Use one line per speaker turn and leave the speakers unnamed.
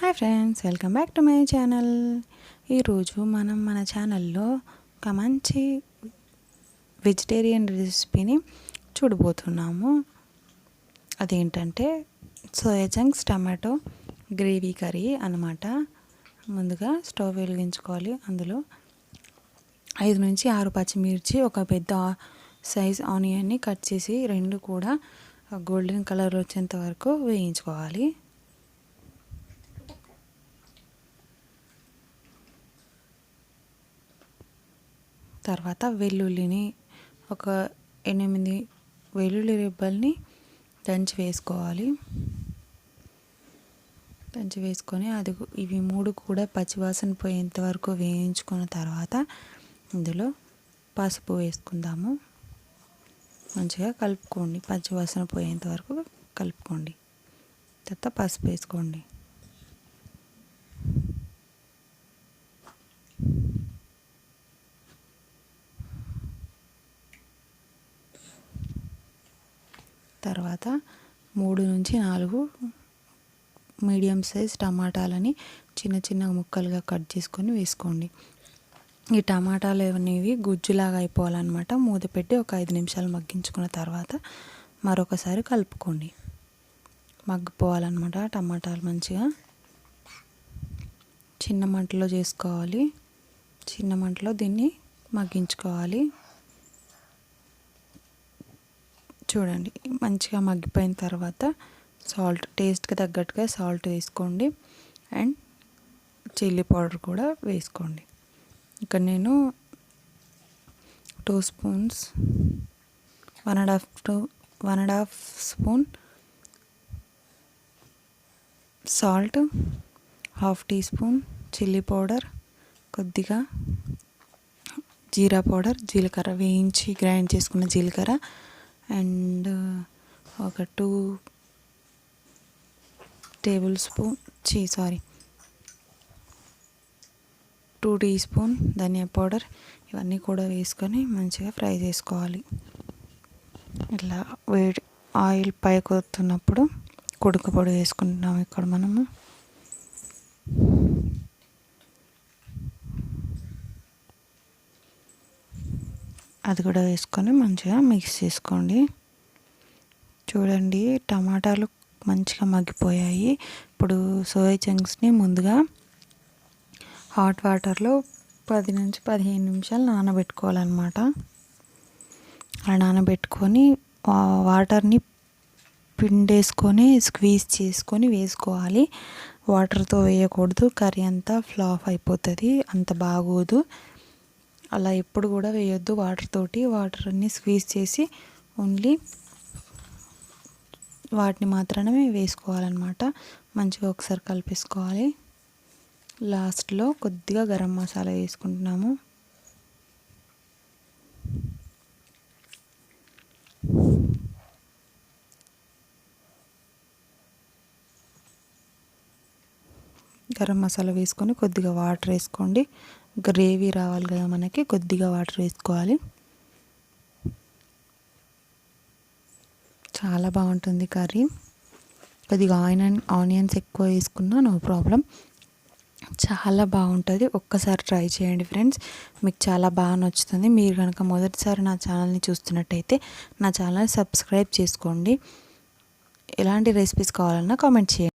Hi friends, welcome back to my channel. ఈరోజు మనం మన ఛానల్లో ఒక మంచి వెజిటేరియన్ రెసిపీని చూడబోతున్నాము. అదేంటంటే soya chunks tomato gravy curry అన్నమాట. ముందుగా స్టవ్ వెలిగించుకోవాలి. అందులో 5 నుంచి 6 పచ్చిమిర్చి, ఒక పెద్ద సైజ్ ఆనియన్ని కట్ చేసి రెండు కూడా గోల్డెన్ కలర్ వచ్చేంత వరకు వేయించుకోవాలి. తర్వాత వెల్లుల్లిని ఒక 8 వెల్లుల్లి రెబ్బల్ని దంచి వేసుకోవాలి. దంచి వేసుకొని ఇవి 3 కూడా పచ్చివాసన పోయేంత వరకు వేయించుకున్న తర్వాత ఇందులో పసుపు వేసుకుందాము. మంచిగా కలుపుకోండి, పచ్చివాసన పోయేంత వరకు కలుపుకోండి. తర్వాత పసుపు వేసుకోండి. తర్వాత 3 నుంచి 4 మీడియం సైజ్ టమాటాలని చిన్న చిన్న ముక్కలుగా కట్ చేసుకొని వేసుకోండి. ఈ టమాటాలు అనేవి గుజ్జులాగా అయిపోవాలన్నమాట. మూత పెట్టి ఒక 5 నిమిషాలు మగ్గించుకున్న తర్వాత మరొకసారి కలుపుకోండి. మగ్గిపోవాలన్నమాట టమాటాలు మంచిగా. చిన్న మంటలో చేసుకోవాలి. చిన్న మంటలో దీన్ని మగ్గించుకోవాలి. చూడండి, మంచిగా మగ్గిపోయిన తర్వాత సాల్ట్, టేస్ట్కి తగ్గట్టుగా సాల్ట్ వేసుకోండి. అండ్ చిల్లీ పౌడర్ కూడా వేసుకోండి. ఇక్కడ నేను 2 spoons 1.5 spoon salt, 1/2 teaspoon chilli powder, కొద్దిగా జీరా పౌడర్, జీలకర్ర వేయించి గ్రైండ్ చేసుకున్న జీలకర్ర, అండ్ ఒక 2 టీ స్పూన్ ధనియా పౌడర్, ఇవన్నీ కూడా వేసుకొని మంచిగా ఫ్రై చేసుకోవాలి. ఇట్లా వేడి ఆయిల్ పైకి వస్తున్నప్పుడు కుడుకు పొడి వేసుకుంటున్నాం ఇక్కడ మనము. అది కూడా వేసుకొని మంచిగా మిక్స్ చేసుకోండి. చూడండి, టమాటాలు మంచిగా మగ్గిపోయాయి. ఇప్పుడు సోయా చంక్స్ని ముందుగా హాట్ వాటర్లో 10 నుంచి 15 నిమిషాలు నానబెట్టుకోవాలన్నమాట. అలా నానబెట్టుకొని వాటర్ని పిండేసుకొని స్క్వీజ్ చేసుకొని వేసుకోవాలి. వాటర్తో వేయకూడదు, కర్రీ అంతా ఫ్లాప్ అయిపోతుంది, అంత బాగోదు. అలా ఎప్పుడు కూడా వేయొద్దు. వాటర్ అన్నీ స్క్వీజ్ చేసి ఓన్లీ వాటిని మాత్రమే వేసుకోవాలన్నమాట. మంచిగా ఒకసారి కలిపేసుకోవాలి. లాస్ట్లో కొద్దిగా గరం మసాలా వేసుకుంటున్నాము. గరం మసాలా వేసుకొని కొద్దిగా వాటర్ వేసుకోండి. గ్రేవీ రావాలి కదా మనకి, కొద్దిగా వాటర్ వేసుకోవాలి. చాలా బాగుంటుంది కర్రీ. కొద్దిగా ఆనియన్స్ ఎక్కువ వేసుకున్నా నో ప్రాబ్లం, చాలా బాగుంటుంది. ఒక్కసారి ట్రై చేయండి ఫ్రెండ్స్, మీకు చాలా బాగా నచ్చుతుంది. మీరు కనుక మొదటిసారి నా ఛానల్ని చూస్తున్నట్టయితే నా ఛానల్ సబ్స్క్రైబ్ చేసుకోండి. ఎలాంటి రెసిపీస్ కావాలన్నా కామెంట్ చేయండి.